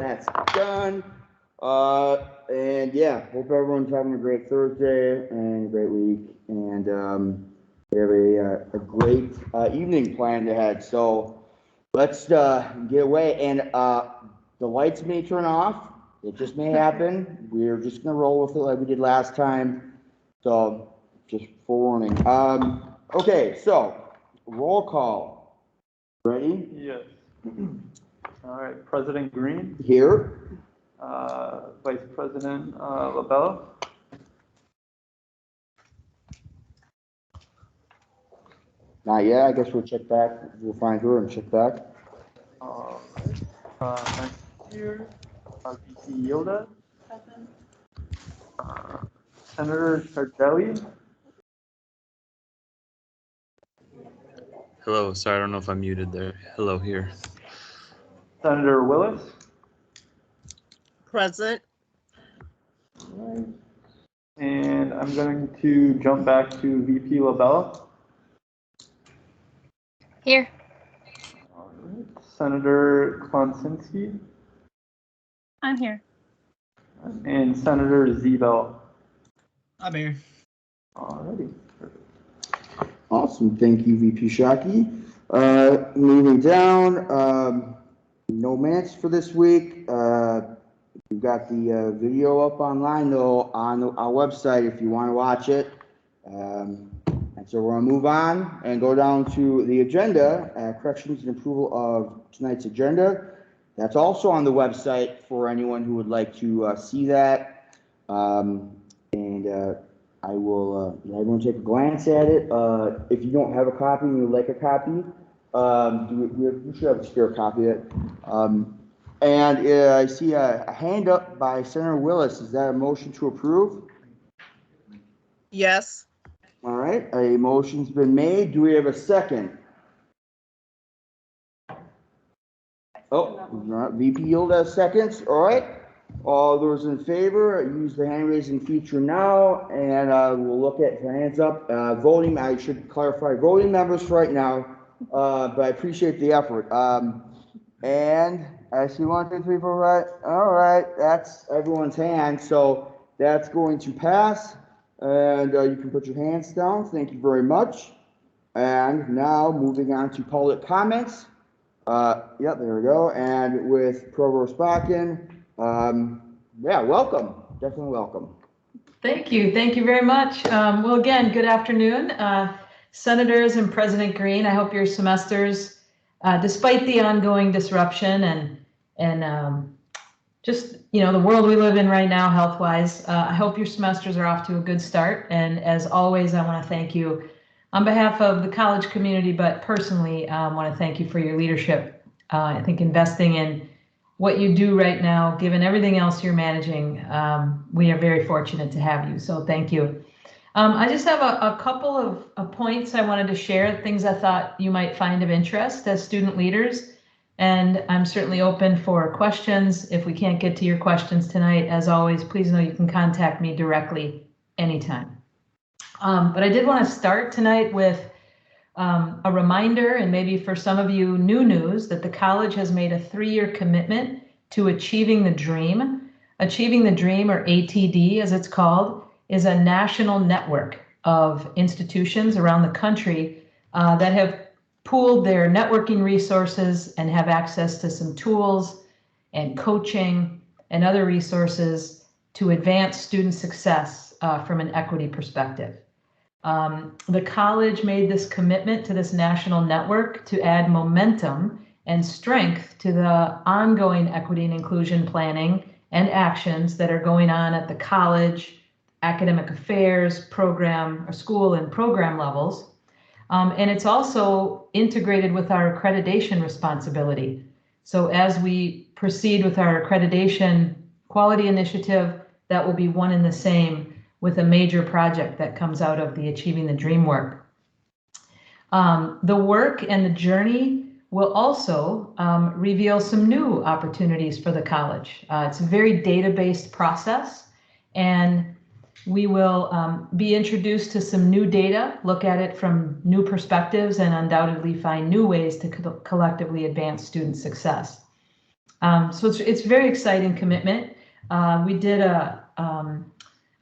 That's done. And yeah, hope everyone's having a great Thursday and a great week. And we have a great evening planned ahead. So let's get away. And the lights may turn off. It just may happen. We're just gonna roll with it like we did last time. So just forewarning. Okay, so roll call. Ready? Yes. All right, President Green, Here. Vice President LaBella, Not yet. I guess we'll check back. We'll find her and check back. next here, VP Yoda, Senator Tardelli, Hello, sorry, I don't know if I'm muted there. Hello here. Senator Willis, Present. and I'm going to jump back to VP LaBella. Here. All right, Senator Klonsinski, I'm here. and Senator Zebel. I'm here. Alrighty. Awesome. Thank you, VP Shockey. Moving down, no minutes for this week. We've got the video up online though on our website if you want to watch it. And so we're gonna move on and go down to the agenda, corrections and approval of tonight's agenda. That's also on the website for anyone who would like to see that. I will, everyone take a glance at it. If you don't have a copy and you'd like a copy, we should have a spare copy of it. I see a hand up by Senator Willis. Is that a motion to approve? Yes. All right, a motion's been made. Do we have a second? Oh, VP Yilda seconds. All right. All those in favor, use the hand raising feature now, and we'll look at hands up. Voting, I should clarify, voting members for right now, but I appreciate the effort. And I see 1, 2, 3, 4, 5. All right, that's everyone's hand, so that's going to pass. And you can put your hands down. Thank you very much. And now moving on to public comments. Yep, there we go. And with Provost Bakken. Yeah, welcome. Definitely welcome. Thank you. Thank you very much. Well, again, good afternoon, Senators and President Green. I hope your semesters, despite the ongoing disruption and just, the world we live in right now, health-wise, I hope your semesters are off to a good start. And as always, I want to thank you on behalf of the college community, but personally, I want to thank you for your leadership. I think investing in what you do right now, given everything else you're managing, we are very fortunate to have you. So thank you. I just have a couple of points I wanted to share, things I thought you might find of interest as student leaders. And I'm certainly open for questions. If we can't get to your questions tonight, as always, please know you can contact me directly anytime. But I did want to start tonight with a reminder, and maybe for some of you, new news, that the college has made a 3-year commitment to Achieving the Dream. Achieving the Dream, or ATD as it's called, is a national network of institutions around the country that have pooled their networking resources and have access to some tools and coaching and other resources to advance student success from an equity perspective. The college made this commitment to this national network to add momentum and strength to the ongoing equity and inclusion planning and actions that are going on at the college, academic affairs, program, or school and program levels. And it's also integrated with our accreditation responsibility. So as we proceed with our accreditation quality initiative, that will be one and the same with a major project that comes out of the Achieving the Dream work. The work and the journey will also reveal some new opportunities for the college. It's a very data-based process, and we will be introduced to some new data, look at it from new perspectives, and undoubtedly find new ways to collectively advance student success. So it's very exciting commitment. We did an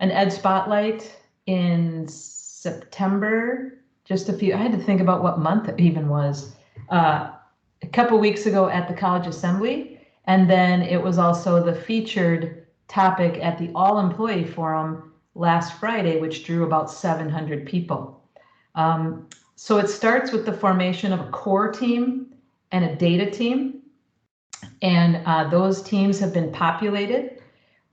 Ed Spotlight in September, I had to think about what month it even was, a couple weeks ago at the College Assembly. And then it was also the featured topic at the All Employee Forum last Friday, which drew about 700 people. So it starts with the formation of a core team and a data team. And those teams have been populated.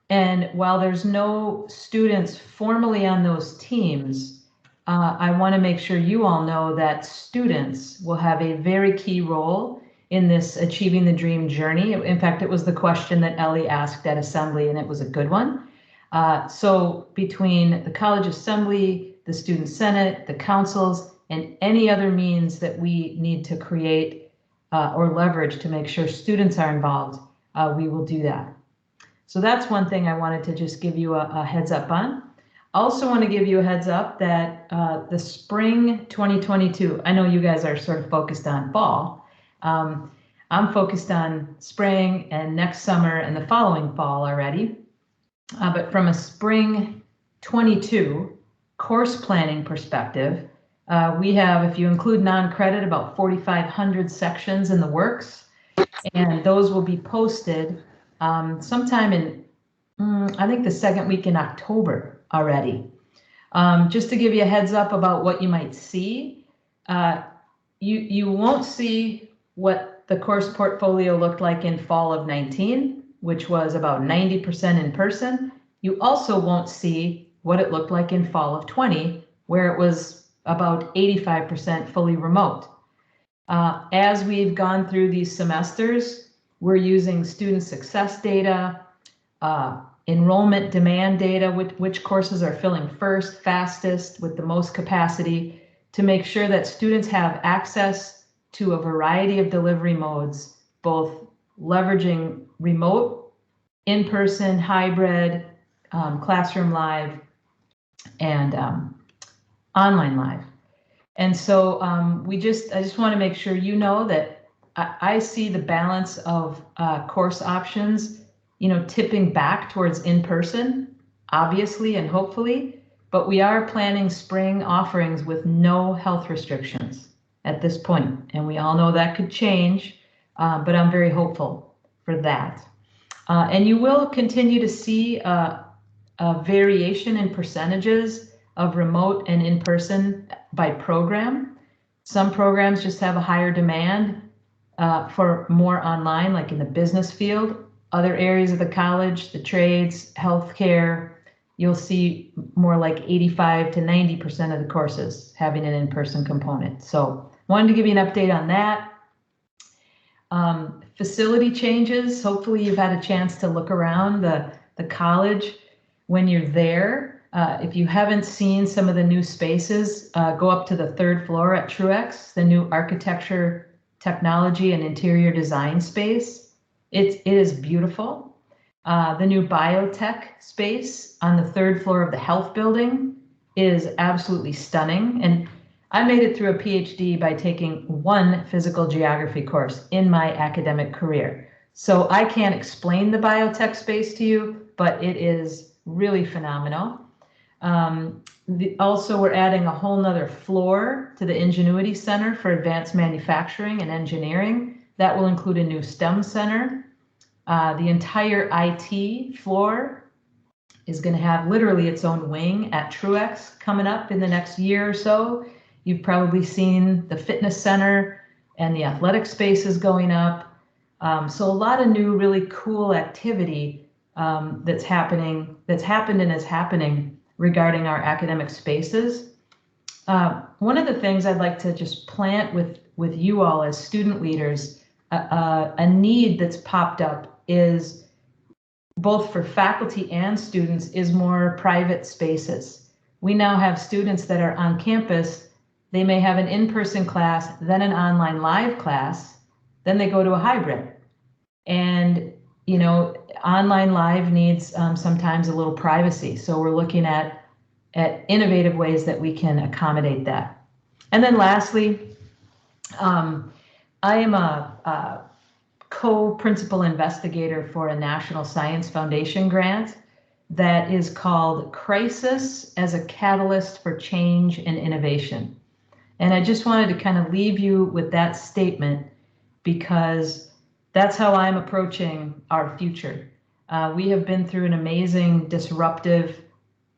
And while there's no students formally on those teams, I want to make sure you all know that students will have a very key role in this Achieving the Dream journey. In fact, it was the question that Ellie asked at Assembly, and it was a good one. So between the College Assembly, the Student Senate, the councils, and any other means that we need to create or leverage to make sure students are involved, we will do that. So that's one thing I wanted to just give you a heads up on. I also want to give you a heads up that the spring 2022, I know you guys are sort of focused on fall. I'm focused on spring and next summer and the following fall already. But from a spring 22 course planning perspective, we have, if you include non-credit, about 4,500 sections in the works, and those will be posted sometime in, I think the second week in October already. Just to give you a heads up about what you might see, you won't see what the course portfolio looked like in fall of 19, which was about 90% in person. You also won't see what it looked like in fall of 20, where it was about 85% fully remote. As we've gone through these semesters, we're using student success data, enrollment demand data, which courses are filling first, fastest, with the most capacity, to make sure that students have access to a variety of delivery modes, both leveraging remote, in-person, hybrid, classroom live, and online live. And so I just want to make sure you know that I see the balance of course options, tipping back towards in-person, obviously and hopefully, but we are planning spring offerings with no health restrictions at this point. And we all know that could change, but I'm very hopeful for that. And you will continue to see a variation in percentages of remote and in-person by program. Some programs just have a higher demand for more online, like in the business field. Other areas of the college, the trades, healthcare, you'll see more like 85 to 90% of the courses having an in-person component. So wanted to give you an update on that. Facility changes. Hopefully you've had a chance to look around the college when you're there. If you haven't seen some of the new spaces, go up to the 3rd floor at Truex, the new architecture, technology, and interior design space. It is beautiful. The new biotech space on the 3rd floor of the health building is absolutely stunning. And I made it through a PhD by taking one physical geography course in my academic career. So I can't explain the biotech space to you, but it is really phenomenal. Also, we're adding a whole nother floor to the Ingenuity Center for Advanced Manufacturing and Engineering. That will include a new STEM center. The entire IT floor is going to have literally its own wing at Truex coming up in the next year or so. You've probably seen the fitness center and the athletic spaces going up. So a lot of new, really cool activity that's happened and is happening regarding our academic spaces. One of the things I'd like to just plant with you all as student leaders, a need that's popped up is both for faculty and students is more private spaces. We now have students that are on campus. They may have an in-person class, then an online live class, then they go to a hybrid. And, online live needs sometimes a little privacy. So we're looking at innovative ways that we can accommodate that. And then lastly, I am a co-principal investigator for a National Science Foundation grant that is called Crisis as a Catalyst for Change and Innovation. And I just wanted to kind of leave you with that statement because that's how I'm approaching our future. We have been through an amazing, disruptive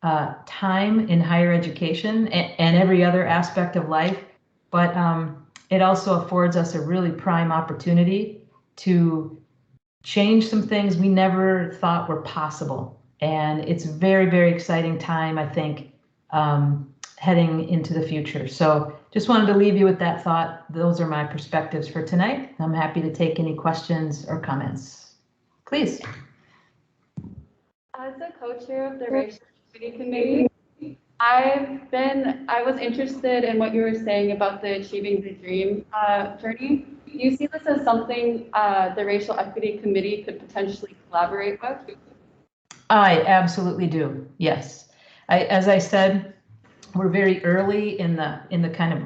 time in higher education and every other aspect of life, but it also affords us a really prime opportunity to change some things we never thought were possible. And it's a very, very exciting time, I think, heading into the future. So just wanted to leave you with that thought. Those are my perspectives for tonight. I'm happy to take any questions or comments. Please. As a co-chair of the Racial Equity Committee, I was interested in what you were saying about the Achieving the Dream journey. Do you see this as something the Racial Equity Committee could potentially collaborate with? I absolutely do. Yes. As I said, we're very early in the kind of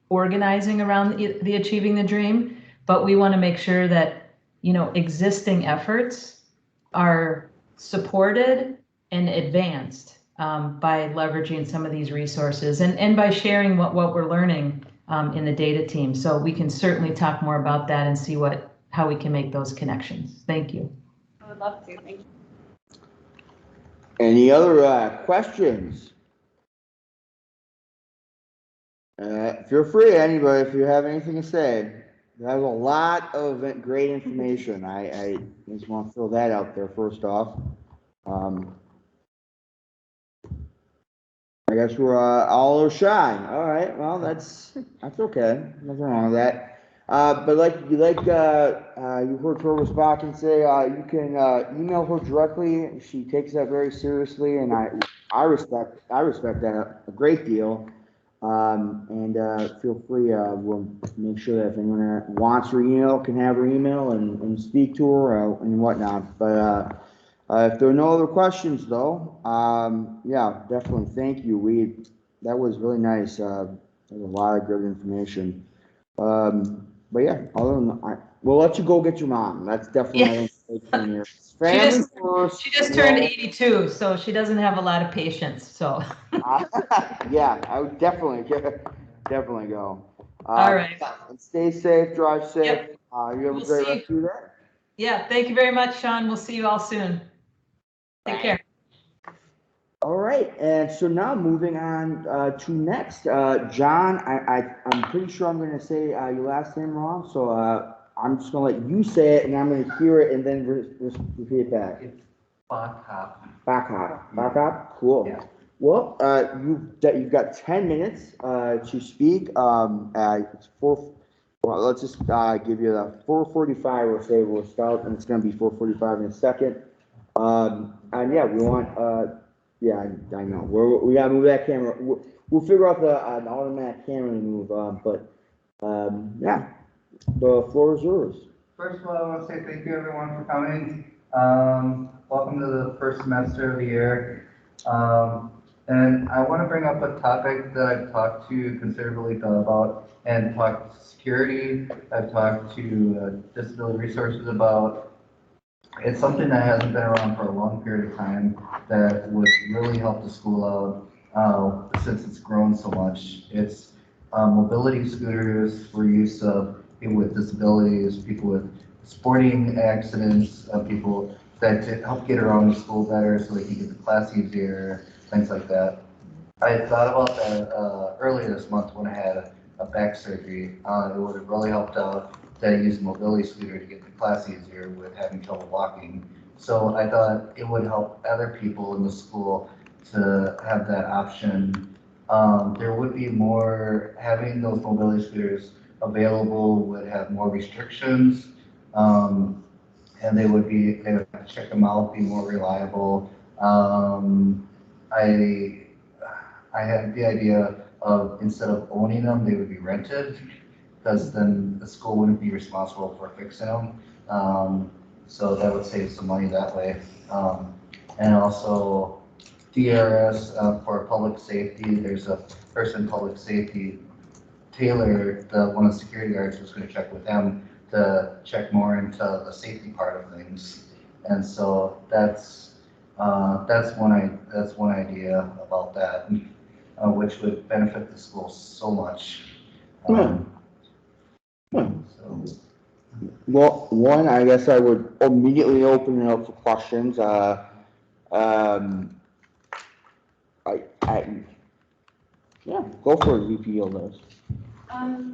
organizing around the Achieving the Dream, but we want to make sure that, you know, existing efforts are supported and advanced by leveraging some of these resources and by sharing what we're learning in the data team. So we can certainly talk more about that and see how we can make those connections. Thank you. I would love to. Thank you. Any other questions? Feel free, anybody, if you have anything to say. There's a lot of great information. I just want to throw that out there first off. I guess we're all shy. All right, well, that's okay. Nothing wrong with that. But like you heard Provost Bakken say, you can email her directly. She takes that very seriously, and I respect that a great deal. And feel free. We'll make sure that if anyone wants her email, can have her email and speak to her and whatnot. But if there are no other questions, though, yeah, definitely thank you. That was really nice. There was a lot of good information. But yeah, other than we'll let you go get your mom. That's definitely Yeah. Family first. She just turned 82, so she doesn't have a lot of patience. So. Yeah, I would definitely go. All right. And stay safe, drive safe. Yep. You have a great rest of your day. Yeah, thank you very much, Sean. We'll see you all soon. Take care. All right, and so now moving on to next, John. I'm pretty sure I'm going to say your last name wrong, so I'm just going to let you say it, and I'm going to hear it and then repeat it back. It's Bakhap. Bakhap. Cool. Yeah. Well, you've got 10 minutes to speak. It's four. Well, let's just give you the 4:45. We'll say we'll start, and it's going to be 4:45 in a second. And yeah, we want. Yeah, I know. We gotta move that camera. We'll figure out an automatic camera move. Yeah, the floor is yours. First of all, I want to say thank you everyone for coming. Welcome to the first semester of the year. And I want to bring up a topic that I've talked to considerably about and talked security. I've talked to disability resources about. It's something that hasn't been around for a long period of time that would really help the school out since it's grown so much. It's mobility scooters for use of people with disabilities, people with sporting accidents, people that help get around the school better so they can get to class easier, things like that. I thought about that earlier this month when I had a back surgery. It would have really helped out that I use a mobility scooter to get to class easier with having trouble walking. So I thought it would help other people in the school to have that option. There would be more, having those mobility scooters available would have more restrictions. And they would have to check them out, be more reliable. I had the idea of, instead of owning them, they would be rented, because then the school wouldn't be responsible for fixing them. So that would save some money that way. And also DRS for public safety, there's a person in public safety, Taylor, one of the security guards, was going to check with him to check more into the safety part of things. And so that's one idea about that, which would benefit the school so much. So, Well, one, I guess I would immediately open it up for questions. Yeah, go for it, VP Yildiz.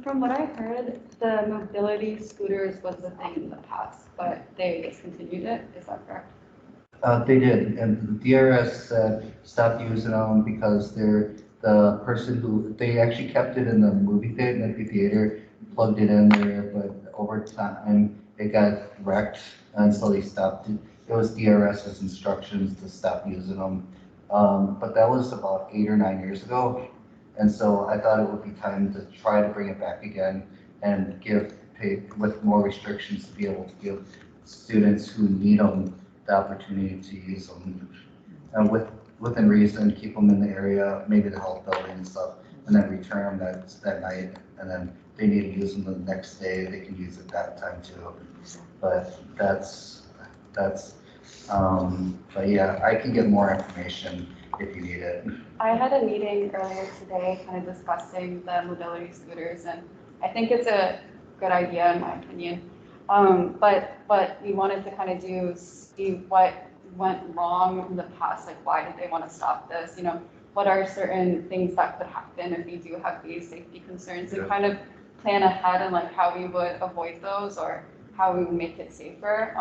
From what I heard, the mobility scooters was a thing in the past, but they discontinued it. Is that correct? They did, and the DRS said stop using them because the person who, they actually kept it in the movie theater, plugged it in there, but over time it got wrecked, and so they stopped it. It was DRS's instructions to stop using them. But that was about 8 or 9 years ago, and so I thought it would be time to try to bring it back again and with more restrictions to be able to give students who need them the opportunity to use them, and within reason, keep them in the area, maybe the health building and stuff, and then return them that night, and then they need to use them the next day, they can use it that time too. But but yeah, I can get more information if you need it. I had a meeting earlier today kind of discussing the mobility scooters, and I think it's a good idea in my opinion. But what we wanted to kind of do is see what went wrong in the past, like why did they want to stop this? You know, what are certain things that could happen if we do have these safety concerns, and kind of plan ahead and like how we would avoid those or how we would make it safer.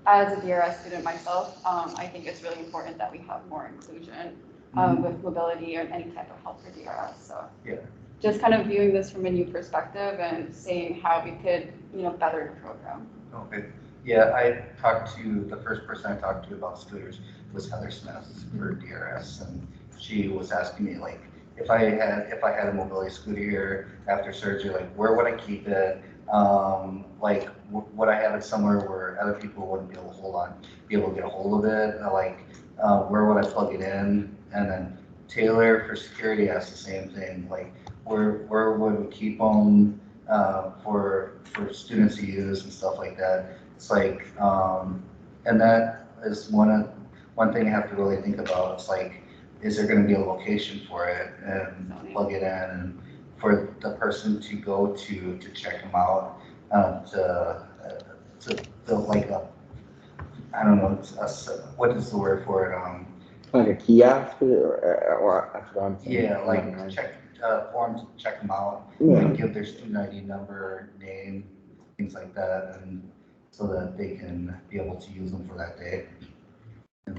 As a DRS student myself, I think it's really important that we have more inclusion with mobility or any type of help for DRS. So just kind of viewing this from a new perspective and seeing how we could, you know, better the program. Okay. Yeah, the first person I talked to about scooters was Heather Smith for DRS, and she was asking me like, if I had a mobility scooter here after surgery, like where would I keep it? Like would I have it somewhere where other people wouldn't be able to get a hold of it? Where would I plug it in? And then Taylor for security asked the same thing, like where would we keep them for students to use and stuff like that. It's like, and that is one thing you have to really think about. It's like, is there going to be a location for it and plug it in, and for the person to go to check them out, to like I don't know, what is the word for it? Like a kiosk or that's what I'm saying. Yeah, like for them to check them out, and give their student ID number, name, things like that, and so that they can be able to use them for that day. And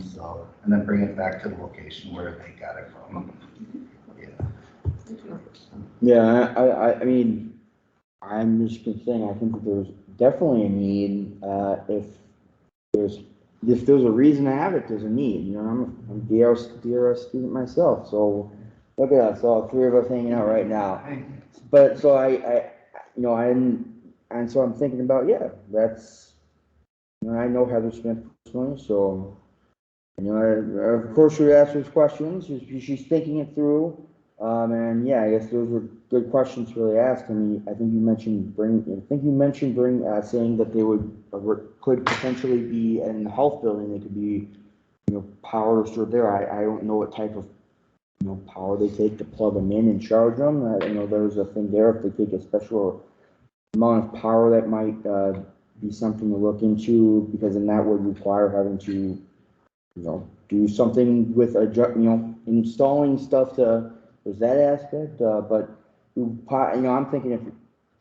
then bring it back to the location where they got it from. Yeah, I mean, I'm just saying, I think that there's definitely a need, if there's a reason to have it, there's a need, you know, I'm a DRS student myself, so look at us, all 3 of us hanging out right now. But, so you know, and so I'm thinking about, yeah, that's, you know, I know Heather Smith personally, so, you know, of course she answers questions, she's thinking it through, and yeah, I guess those were good questions to really ask. I mean, I think you mentioned saying that they could potentially be in the health building, they could be, you know, power stored there. I don't know what type of, you know, power they take to plug them in and charge them. You know, there's a thing there, if they take a special amount of power, that might be something to look into, because then that would require having to, you know, do something with installing stuff to, there's that aspect, but you know, I'm thinking if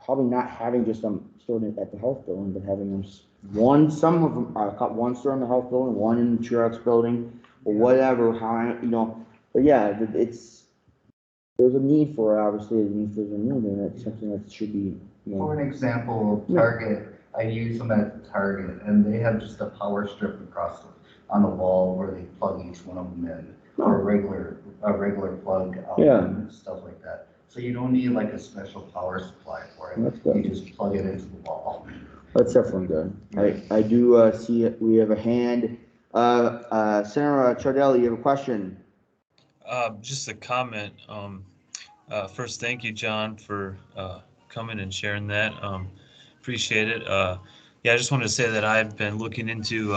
probably not having just them stored at the health building, but having them some of them are one stored in the health building, one in the Xerox building, or whatever, you know, but yeah, there's a need for it, obviously, and if there's a need, and it's something that should be, you know. For an example, Target, I use them at Target, and they have just a power strip across on the wall where they plug each one of them in, or a regular plug out, and stuff like that. So you don't need like a special power supply for it. That's good. You just plug it into the wall. That's definitely good. I do see it. We have a hand. Senator Chardelli, you have a question? Just a comment. First, thank you, John, for coming and sharing that. Appreciate it. Yeah, I just wanted to say that I've been looking into,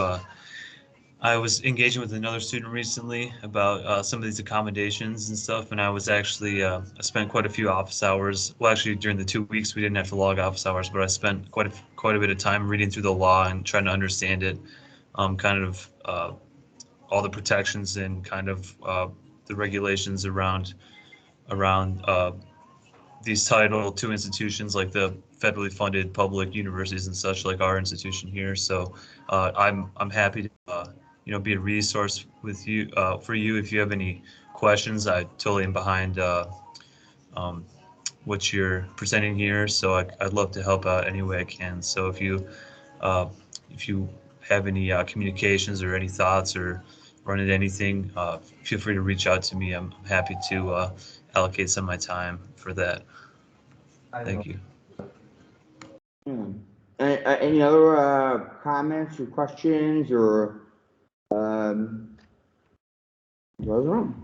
I was engaging with another student recently about some of these accommodations and stuff, and I was actually, I spent quite a few office hours. Well, actually, during the 2 weeks, we didn't have to log office hours, but I spent quite a bit of time reading through the law and trying to understand it, kind of all the protections and kind of the regulations around these Title II institutions like the federally funded public universities and such, like our institution here. So I'm happy to be a resource with you for you if you have any questions. I totally am behind um, what you're presenting here, so I'd love to help out any way I can. So uh, if you have any communications or any thoughts or run into anything, feel free to reach out to me. I'm happy to allocate some of my time for that. Thank you. Any other comments or questions or goes on?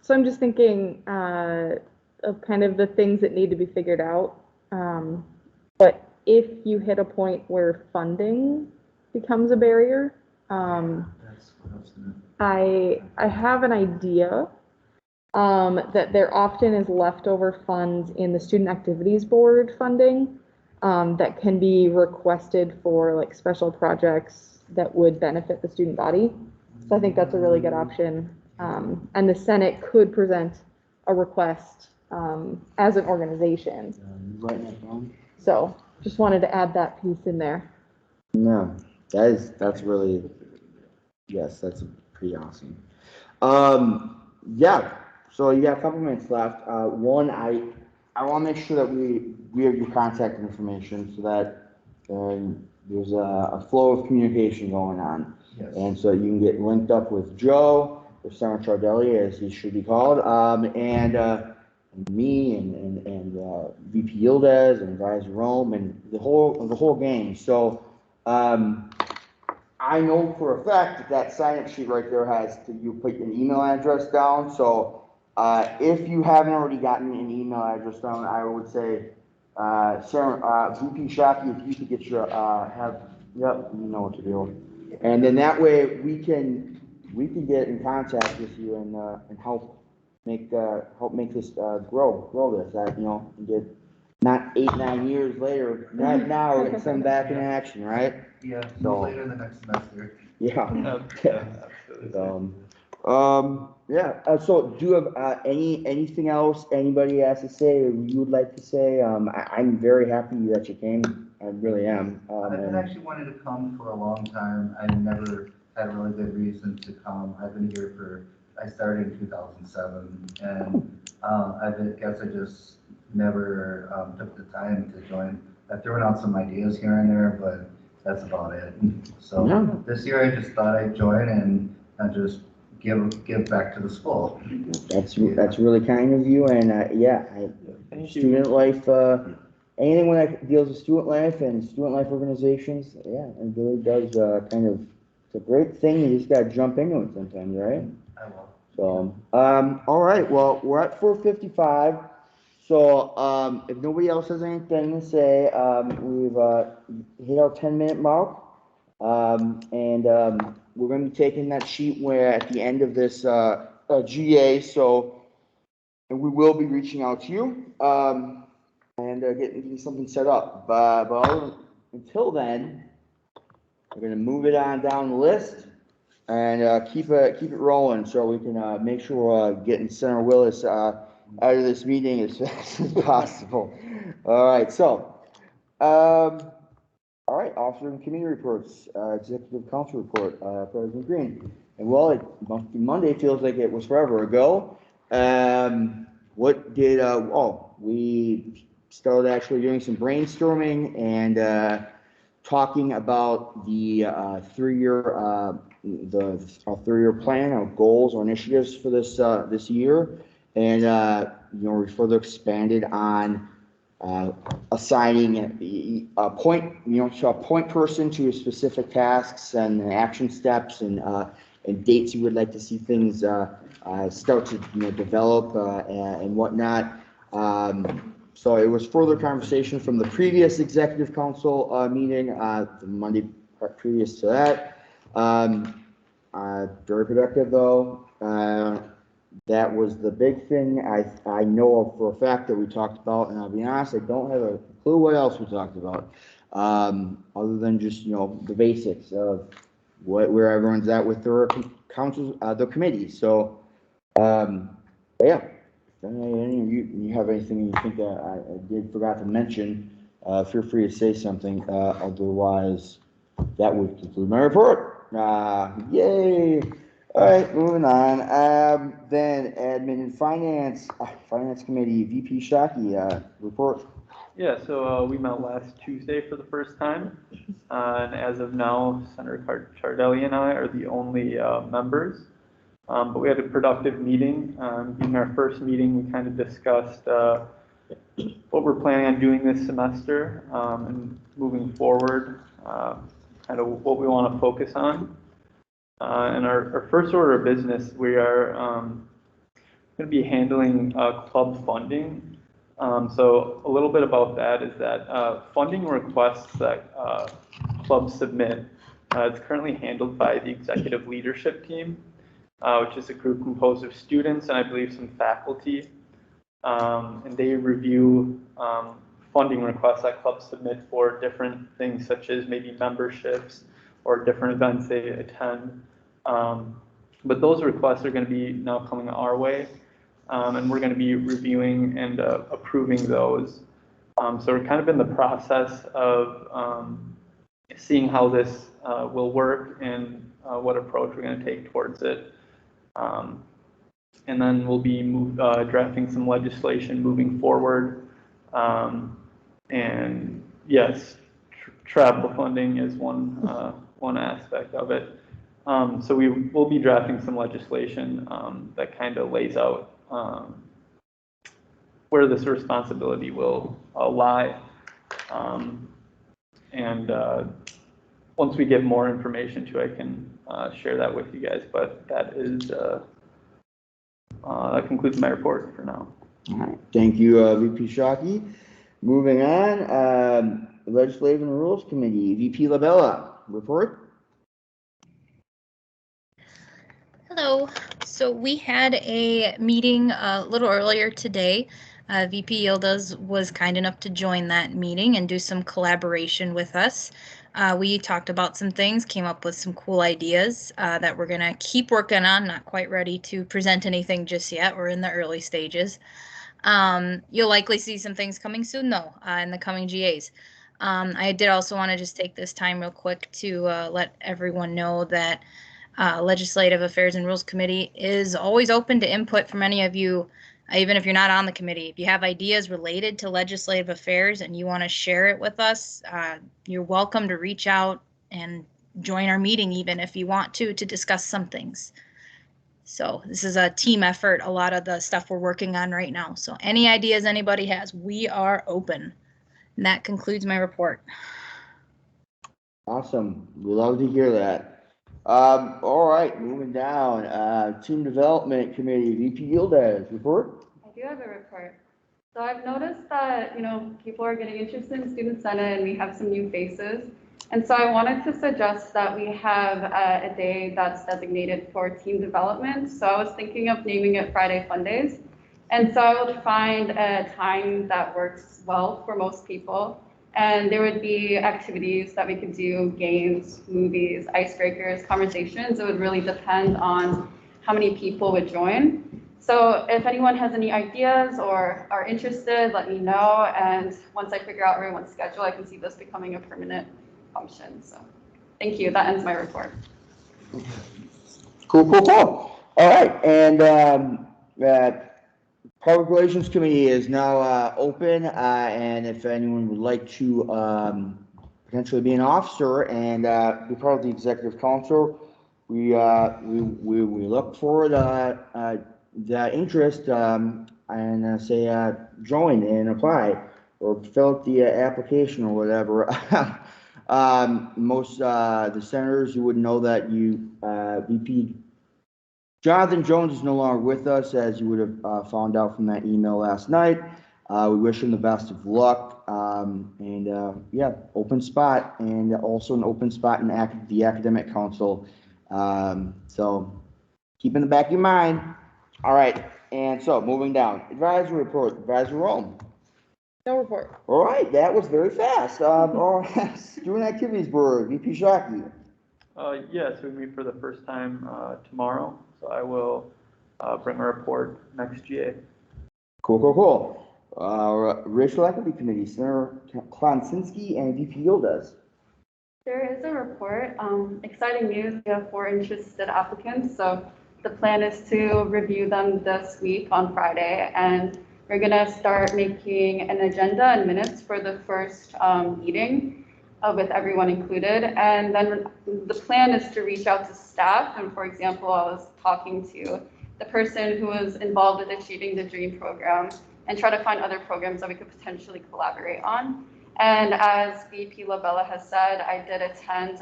So I'm just thinking of kind of the things that need to be figured out. But if you hit a point where funding becomes a barrier, I have an idea that there often is leftover funds in the Student Activities Board funding that can be requested for like special projects that would benefit the student body. So I think that's a really good option. And the Senate could present a request as an organization. Writing that down? So just wanted to add that piece in there. No, that's really, yes, that's pretty awesome. Yeah, so you got a couple minutes left. One, I want to make sure that we have your contact information so that there's a flow of communication going on. Yes. And so you can get linked up with Joe, or Senator Chardelli, as he should be called, and me and VP Yildiz and Guys Rome and the whole gang. So I know for a fact that sign-up sheet right there you put an email address down. So if you haven't already gotten an email address down, I would say VP Shockey, if you could get your yep, you know what to do. And then that way we can get in contact with you and help make this grow this, and get not 8-9 years later, not now, we're gonna send back in action, right? Yeah, So- later in the next semester. Yeah. Absolutely. Yeah, so do you have anything else anybody has to say or you would like to say? I'm very happy that you came, I really am. I've been And- actually wanting to come for a long time. I never had a really good reason to come. I've been here I started in 2007, and I guess I just never took the time to join. I've thrown out some ideas here and there, but that's about it. So Yeah. this year I just thought I'd join and just give back to the school. That's really kind of you, and student life, anything when that deals with student life and student life organizations, yeah, it really does it's a great thing, you just gotta jump into it sometimes, right? I will. So, all right, well, we're at 4:55, so, if nobody else has anything to say, we've, hit our 10-minute mark. We're gonna be taking that sheet where at the end of this, GA, and we will be reaching out to you, and getting something set up, but until then, we're gonna move it on down the list and, keep it rolling so we can, make sure we're getting Senator Willis, out of this meeting as fast as possible. All right, so, all right, officer and committee reports, executive council report, President Green. And Monday feels like it was forever ago. We started actually doing some brainstorming and, talking about the, three-year plan, our goals, our initiatives for this year. And, we further expanded on, assigning a point, to a point person to specific tasks and action steps and dates you would like to see things start to develop and whatnot. So it was further conversation from the previous executive council, meeting, the Monday previous to that. Very productive though. That was the big thing I know of for a fact that we talked about, and I'll be honest, I don't have a clue what else we talked about. Other than just, the basics of where everyone's at with their councils, the committees. So, yeah. If any of you have anything you think that I forgot to mention, feel free to say something. Otherwise, that would conclude my report. Yay! All right, moving on. Then admin and finance committee, VP Shockey, report. Yeah, so we met last Tuesday for the first time, and as of now, Senator Chardelli and I are the only members. But we had a productive meeting. In our first meeting, we kind of discussed what we're planning on doing this semester and moving forward, kind of what we want to focus on. And our first order of business, we are going to be handling club funding. So a little bit about that is that funding requests that clubs submit, it's currently handled by the executive leadership team, which is a group composed of students and I believe some faculty. And they review funding requests that clubs submit for different things such as maybe memberships or different events they attend. But those requests are going to be now coming our way. And we're going to be reviewing and approving those. So we're kind of in the process of seeing how this will work and what approach we're going to take towards it. And then we'll be drafting some legislation moving forward. And yes, travel funding is one aspect of it. So we will be drafting some legislation that kind of lays out where this responsibility will lie. And once we get more information too, I can share that with you guys, but that is, that concludes my report for now. All right, thank you, VP Shockey. Moving on, Legislative and Rules Committee, VP LaBella, report. Hello. So we had a meeting a little earlier today. VP Yildiz was kind enough to join that meeting and do some collaboration with us. We talked about some things, came up with some cool ideas that we're going to keep working on. Not quite ready to present anything just yet. We're in the early stages. You'll likely see some things coming soon, though, in the coming GAs. I did also want to just take this time real quick to let everyone know that Legislative Affairs and Rules Committee is always open to input from any of you, even if you're not on the committee. If you have ideas related to legislative affairs and you want to share it with us, you're welcome to reach out and join our meeting even if you want to discuss some things. So this is a team effort, a lot of the stuff we're working on right now. So any ideas anybody has, we are open. And that concludes my report. Awesome. We love to hear that. All right, moving down, Team Development Committee, VP Yildiz, report. I do have a report. So I've noticed that, people are getting interested in Student Senate and we have some new faces. And so I wanted to suggest that we have a day that's designated for team development. So I was thinking of naming it Friday Fun Days. And so I would find a time that works well for most people. And there would be activities that we could do, games, movies, icebreakers, conversations. It would really depend on how many people would join. So if anyone has any ideas or are interested, let me know. And once I figure out everyone's schedule, I can see this becoming a permanent function. So thank you. That ends my report. Cool. All right, and Public Relations Committee is now open, and if anyone would like to potentially be an officer and be part of the Executive Council, we look forward that interest and say join and apply or fill out the application or whatever. Most the senators, you would know that VP Jonathan Jones is no longer with us, as you would have found out from that email last night. We wish him the best of luck. Yeah, open spot and also an open spot in the academic council. So keep in the back of your mind. All right. And so moving down, advisory report, Advisor Rome. No report. All right, that was very fast. All right, Student Activities Board, VP Shockey. Yes, we meet for the first time tomorrow, so I will bring a report next GA. Cool. Racial Equity Committee, Senator Klonsinski and VP Yildiz. There is a report. Exciting news. We have 4 interested applicants. So the plan is to review them this week on Friday, and we're gonna start making an agenda and minutes for the first meeting with everyone included. And then the plan is to reach out to staff. And for example, I was talking to the person who was involved with Achieving the Dream program and try to find other programs that we could potentially collaborate on. And as VP Labella has said, I did attend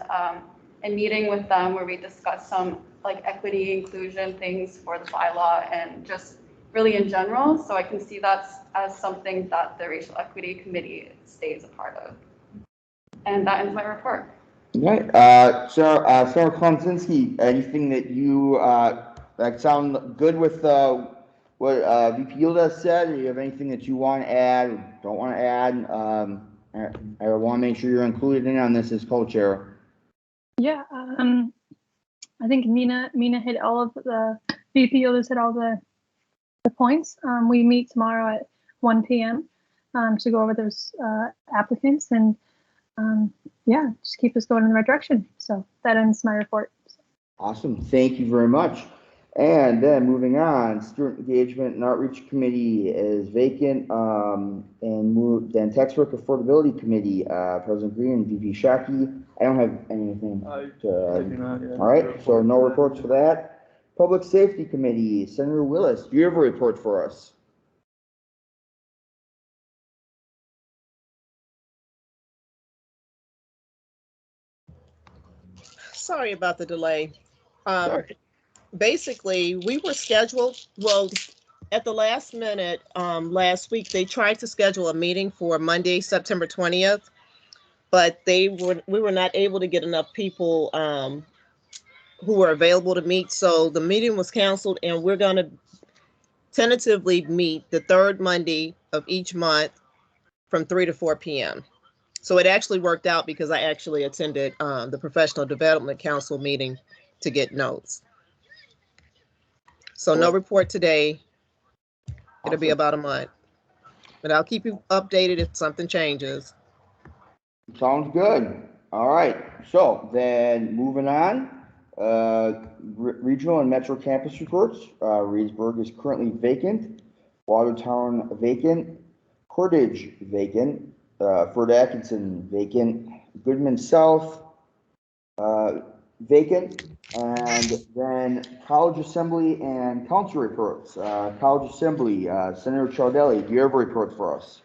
a meeting with them where we discussed some like equity inclusion things for the bylaw and just really in general. So I can see that as something that the Racial Equity Committee stays a part of. And that ends my report. Okay, Senator Klonsinski, anything that you, that sound good with, what, VP Yildiz said, or you have anything that you want to add, or don't want to add? I want to make sure you're included in on this as co-chair. Yeah, I think Mina hit all of the VP Yildiz hit all the points. We meet tomorrow at 1 p.m. To go over those applicants and yeah, just keep us going in the right direction. So that ends my report. Awesome, thank you very much. And then moving on, Student Engagement and Outreach Committee is vacant. Then Tax Work Affordability Committee, President Green and VP Shockey. I don't have anything I to. do not, yeah, All right, so no reports for that. Public Safety Committee, Senator Willis, do you have a report for us? Sorry about the delay. Sorry. Basically, we were scheduled, well, at the last minute, last week, they tried to schedule a meeting for Monday, September 20th, but we were not able to get enough people who were available to meet. So the meeting was canceled, and we're going to tentatively meet the third Monday of each month from 3 to 4 p.m. So it actually worked out because I actually attended the Professional Development Council meeting to get notes. So no report today. It'll be about a month. But I'll keep you updated if something changes. Sounds good. All right, so then moving on, regional and metro campus reports. Reedsburg is currently vacant, Watertown vacant, Portage vacant, Fort Atkinson vacant, Goodman South vacant, and then College Assembly and Council reports. College Assembly, Senator Ciardelli, do you have a report for us?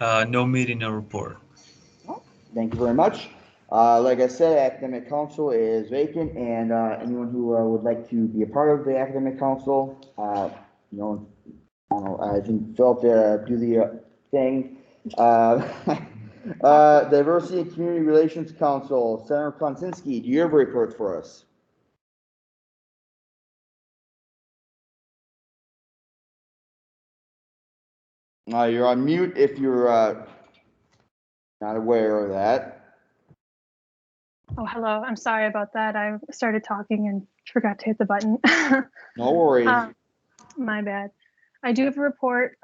No meeting, no report. Thank you very much. Like I said, Academic Council is vacant, and anyone who would like to be a part of the Academic Council, I think Philip do the thing. Diversity and Community Relations Council, Senator Klonsinski, do you have a report for us? You're on mute if you're not aware of that. Oh, hello. I'm sorry about that. I started talking and forgot to hit the button. No worries. My bad. I do have a report.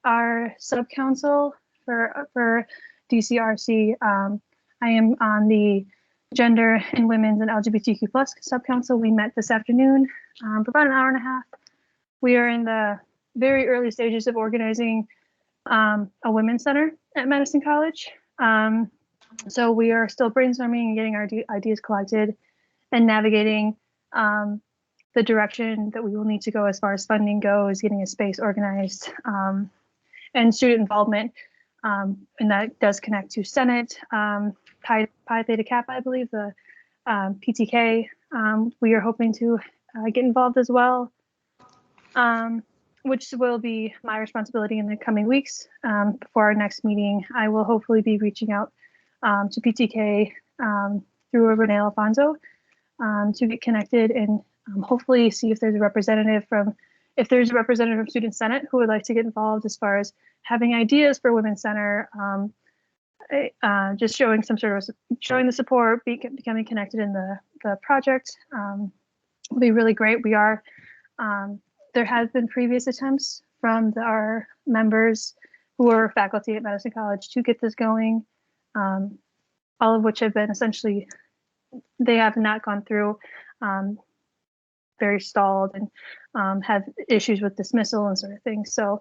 Our sub-council for DCRC, I am on the Gender and Women's and LGBTQ plus sub-council. We met this afternoon for about an hour and a half. We are in the very early stages of organizing a women's center at Madison College. So we are still brainstorming and getting our ideas collected and navigating the direction that we will need to go as far as funding goes, getting a space organized, and student involvement. And that does connect to Senate, Pi Theta Kappa, I believe, the PTK. We are hoping to get involved as well. which will be my responsibility in the coming weeks. Before our next meeting, I will hopefully be reaching out to PTK through Renee Alfonso to get connected and hopefully see if there's a representative from Student Senate who would like to get involved as far as having ideas for Women's Center, just showing showing the support, becoming connected in the project will be really great. We are, there has been previous attempts from our members who are faculty at Madison College to get this going, all of which have been essentially, they have not gone through, very stalled and have issues with dismissal and sort of things. So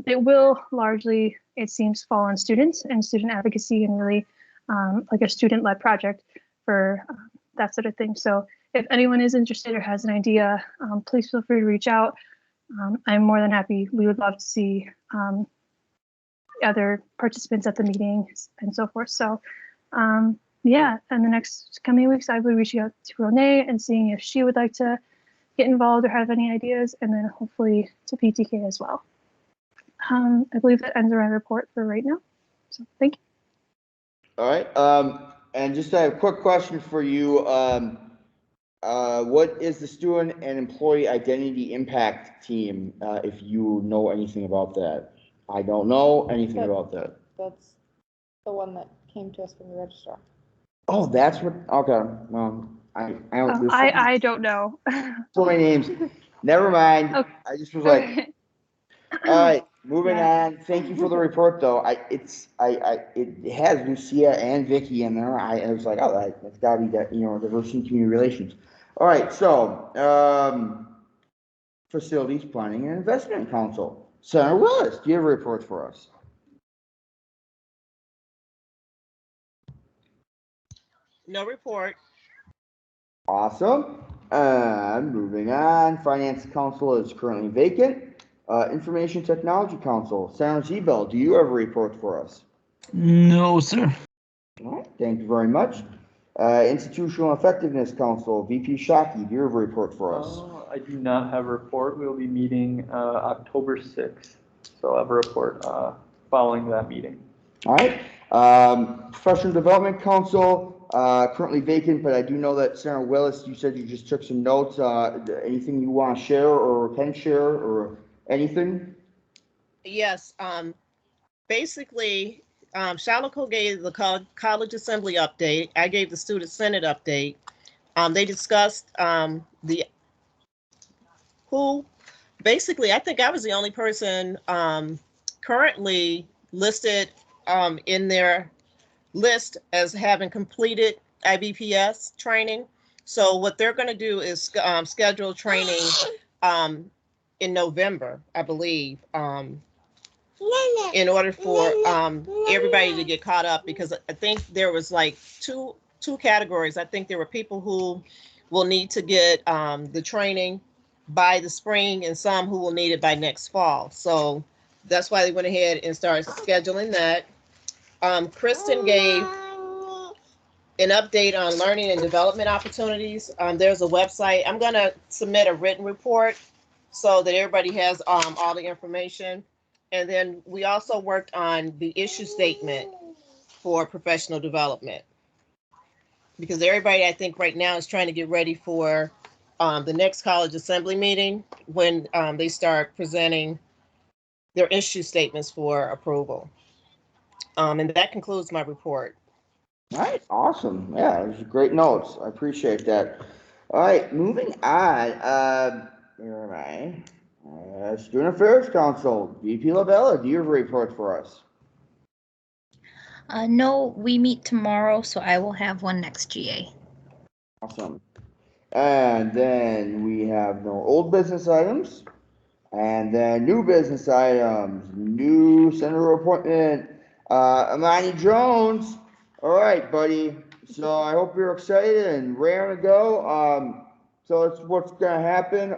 it will largely, it seems, fall on students and student advocacy and really like a student-led project for that sort of thing. So if anyone is interested or has an idea, please feel free to reach out. I'm more than happy. We would love to see other participants at the meetings and so forth. So yeah, in the next coming weeks, I will be reaching out to Renee and seeing if she would like to get involved or have any ideas, and then hopefully to PTK as well. I believe that ends my report for right now. So thank you. All right. And just a quick question for you. What is the student and employee identity impact team? If you know anything about that. I don't know anything about that. That's the one that came to us from the registrar. Oh, that's what, okay. I don't. I don't know. So many names. Never mind. Okay. I just was like, all right, moving Yeah. on. Thank you for the report, though. It has Lucia and Vicky in there. I was like, oh, that's gotta be that, diversity and community relations. All right, so, Facilities Planning and Investment Council. Senator Willis, do you have a report for us? No report. Awesome. Moving on, Finance Council is currently vacant. Information Technology Council, Senator Zebel, do you have a report for us? No, sir. All right, thank you very much. Institutional Effectiveness Council, VP Shockey, do you have a report for us? I do not have a report. We will be meeting October 6th, so I'll have a report following that meeting. All right. Professional Development Council, currently vacant, but I do know that Senator Willis, you said you just took some notes. Anything you want to share or can share or anything? Yes, basically, Shalako gave the college assembly update. I gave the student senate update. They discussed basically, I think I was the only person currently listed in their list as having completed IBPS training. So what they're going to do is schedule training in November, I believe, in order for everybody to get caught up, because I think there was like two categories. I think there were people who will need to get the training by the spring and some who will need it by next fall. So that's why they went ahead and started scheduling that. Kristen gave an update on learning and development opportunities. There's a website. I'm going to submit a written report so that everybody has all the information. And then we also worked on the issue statement for professional development, because everybody, I think right now, is trying to get ready for the next college assembly meeting when they start presenting their issue statements for approval. And that concludes my report. All right, awesome. Yeah, those are great notes. I appreciate that. All right, moving on. Where am I? Student Affairs Council, VP LaBella, do you have a report for us? No, we meet tomorrow, so I will have one next GA. Awesome. And then we have no old business items. And then new business items, new senator appointment, Amani Jones. All right, buddy. So I hope you're excited and raring to go. So it's what's gonna happen.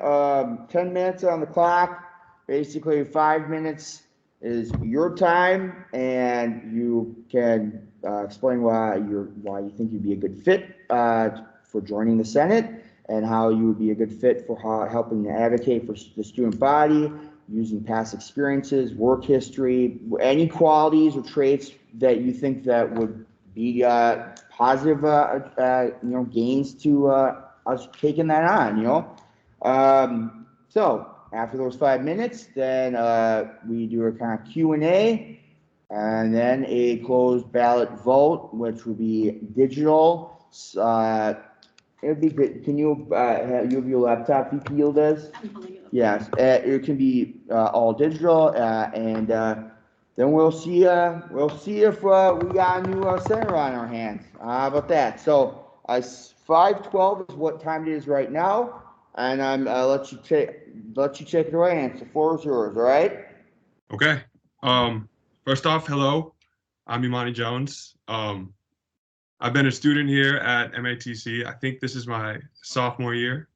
10 minutes on the clock. Basically, 5 minutes is your time, and you can explain why you think you'd be a good fit for joining the Senate, and how you would be a good fit for helping to advocate for the student body. using past experiences, work history, any qualities or traits that you think that would be positive, gains to us taking that on, So after those 5 minutes, then we do a kind of Q&A, and then a closed ballot vote, which will be digital. It would be good. Can you have your laptop, VP Yildiz? I'm pulling it up. Yes, it can be all digital, and then we'll see if we got a new senator on our hands. How about that? So 5:12 is what time it is right now, and I'm let you take it away. And the floor is yours. All right. Okay. First off, hello. I'm Imani Jones. I've been a student here at MATC. I think this is my sophomore year.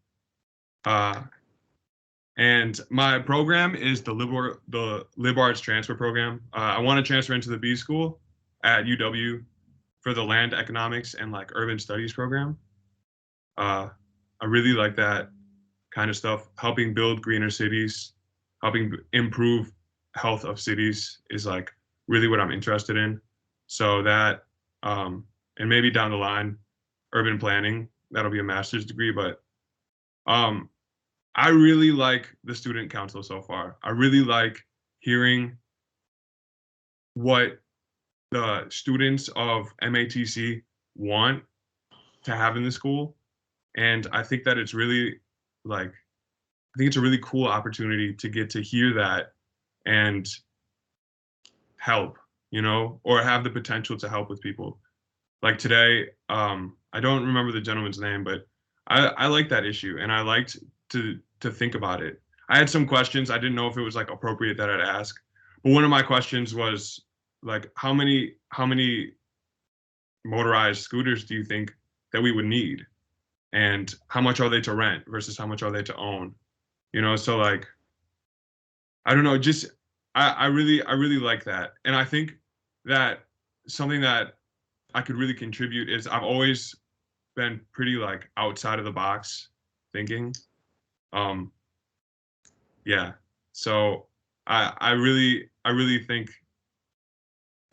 And my program is the Lib Arts Transfer Program. I want to transfer into the B School at UW for the Land Economics and like Urban Studies program. I really like that kind of stuff. Helping build greener cities, helping improve health of cities is like really what I'm interested in. So that, and maybe down the line, urban planning, that'll be a master's degree, but I really like the student council so far. I really like hearing what the students of MATC want to have in the school. And I think that it's really I think it's a really cool opportunity to get to hear that and help, or have the potential to help with people. Like today, I don't remember the gentleman's name, but I like that issue, and I liked to think about it. I had some questions. I didn't know if it was like appropriate that I'd ask, but one of my questions was like, how many motorized scooters do you think that we would need, and how much are they to rent versus how much are they to own? So like, I don't know, just I really like that, and I think that something that I could really contribute is I've always been pretty like outside of the box thinking. Yeah. So I really think,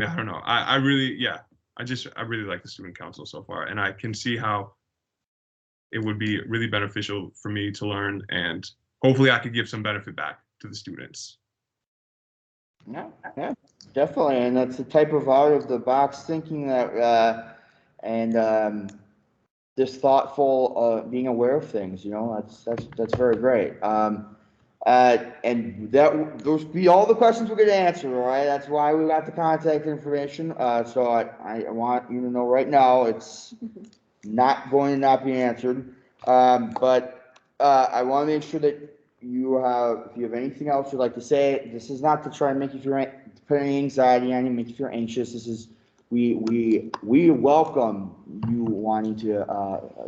I don't know. I really like the student council so far, and I can see how it would be really beneficial for me to learn, and hopefully I could give some benefit back to the students. Yeah, definitely, and that's the type of out of the box thinking that, and just thoughtful, being aware of things. That's very great. And those be all the questions we're going to answer. All right, that's why we got the contact information. So I want you to know right now it's not going to not be answered. But I want to make sure that if you have anything else you'd like to say, this is not to try and make you feel, put any anxiety on you, make you feel anxious. This is, we welcome you wanting to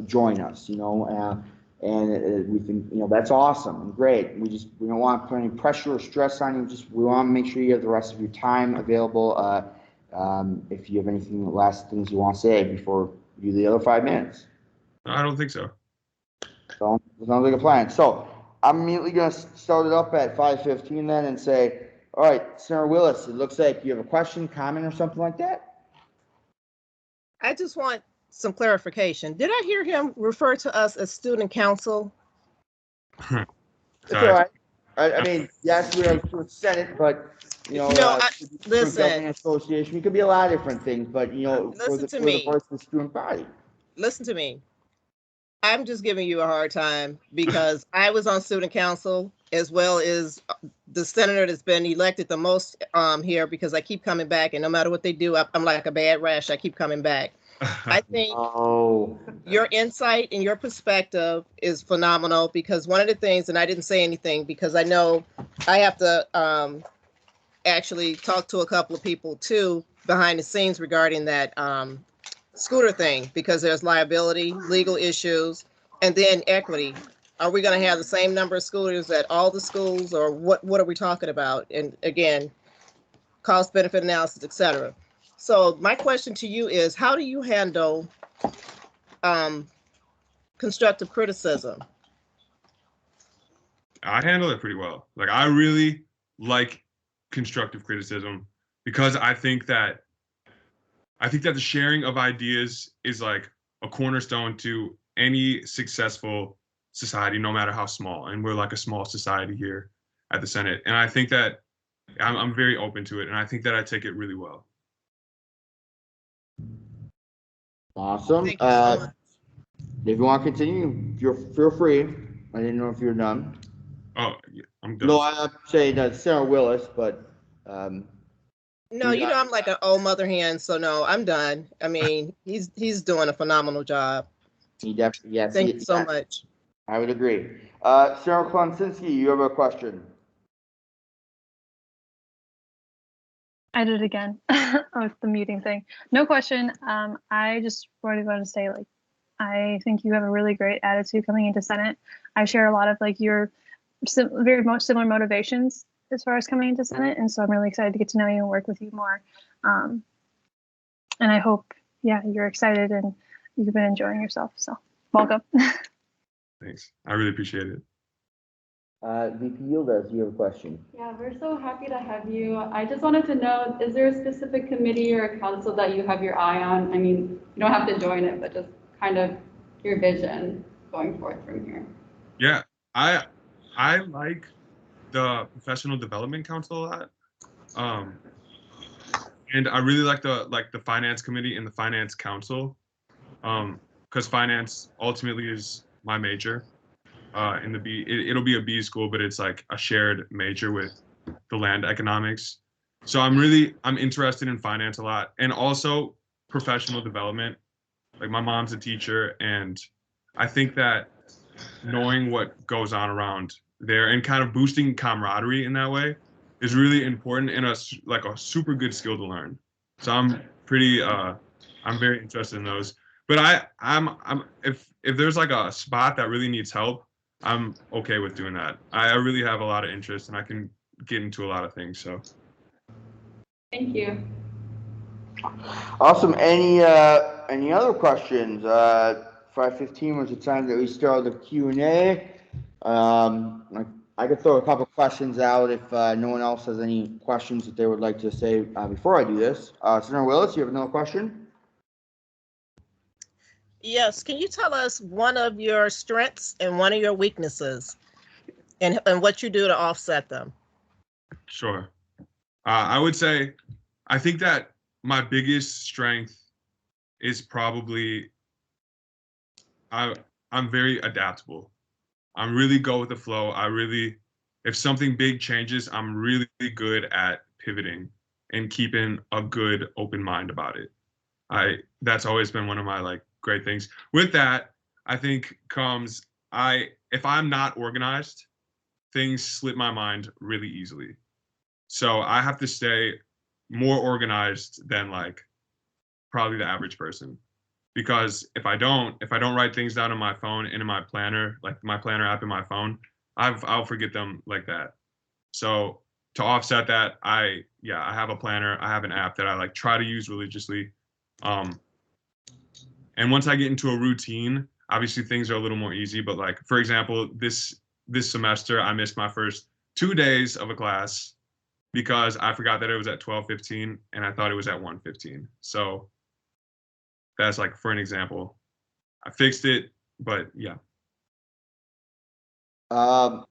join us, and we think, that's awesome and great. We don't want to put any pressure or stress on you. We want to make sure you have the rest of your time available. If you have anything, last things you want to say before you do the other 5 minutes. I don't think so. So, sounds like a plan. So I'm immediately going to start it up at 5:15 then and say, all right, Senator Willis, it looks like you have a question, comment, or something like that. I just want some clarification. Did I hear him refer to us as student council? It's all right. I mean, yes, we are to Senate, but listen, association, we could be a lot of different things, but for the voice of the student body. Listen to me. I'm just giving you a hard time because I was on student council as well as the senator that's been elected the most here, because I keep coming back, and no matter what they do, I'm like a bad rash. I keep coming back. I think your insight and your perspective is phenomenal, because one of the things, and I didn't say anything because I know I have to actually talk to a couple of people too behind the scenes regarding that scooter thing, because there's liability, legal issues, and then equity. Are we going to have the same number of scooters at all the schools, or what are we talking about? And again, cost benefit analysis, etc. So my question to you is, how do you handle constructive criticism? I handle it pretty well. Like, I really like constructive criticism because I think that the sharing of ideas is like a cornerstone to any successful society, no matter how small. And we're like a small society here at the Senate. And I think that I'm very open to it, and I think that I take it really well. Awesome. Thank you so much. If you want to continue, feel free. I didn't know if you're done. Oh, yeah, I'm done. No, I'm saying that Sarah Willis, but, No, you know, I'm like an old mother hen, so no, I'm done. I mean, he's doing a phenomenal job. he definitely, yes. Thank you so much. I would agree. Sarah Klonsinski, you have a question? I did it again. Oh, the muting thing. No question. I just wanted to say, like, I think you have a really great attitude coming into Senate. I share a lot of like your very similar motivations as far as coming into Senate, and so I'm really excited to get to know you and work with you more. And I hope, yeah, you're excited and you've been enjoying yourself. So welcome. Thanks. I really appreciate it. VP Yildiz, you have a question? Yeah, we're so happy to have you. I just wanted to know, is there a specific committee or a council that you have your eye on? I mean, you don't have to join it, but just kind of your vision going forth from here. Yeah, I like the Professional Development Council a lot. And I really like the Finance Committee and the Finance Council. Because finance ultimately is my major. In the B, it'll be a B school, but it's like a shared major with the land economics. So I'm interested in finance a lot, and also professional development. Like, my mom's a teacher, and I think that knowing what goes on around there and kind of boosting camaraderie in that way is really important and a super good skill to learn. So I'm very interested in those. But if there's like a spot that really needs help, I'm okay with doing that. I really have a lot of interest, and I can get into a lot of things. So. Thank you. Awesome. Any other questions? 5:15 was the time that we started the Q&A. I could throw a couple questions out if no one else has any questions that they would like to say before I do this. Senator Willis, you have another question? Yes, can you tell us one of your strengths and one of your weaknesses, and what you do to offset them? Sure. I would say, I think that my biggest strength is probably I'm very adaptable. I'm really go with the flow. If something big changes, I'm really good at pivoting and keeping a good open mind about it. That's always been one of my great things. With that, I think comes if I'm not organized, things slip my mind really easily. So I have to stay more organized than probably the average person. Because if I don't write things down on my phone and in my planner, like my planner app in my phone, I'll forget them like that. So to offset that, I have a planner. I have an app that I try to use religiously. And once I get into a routine, obviously things are a little more easy. But for example, this semester, I missed my first 2 days of a class because I forgot that it was at 12:15 and I thought it was at 1:15. So that's for an example. I fixed it, but yeah. I'll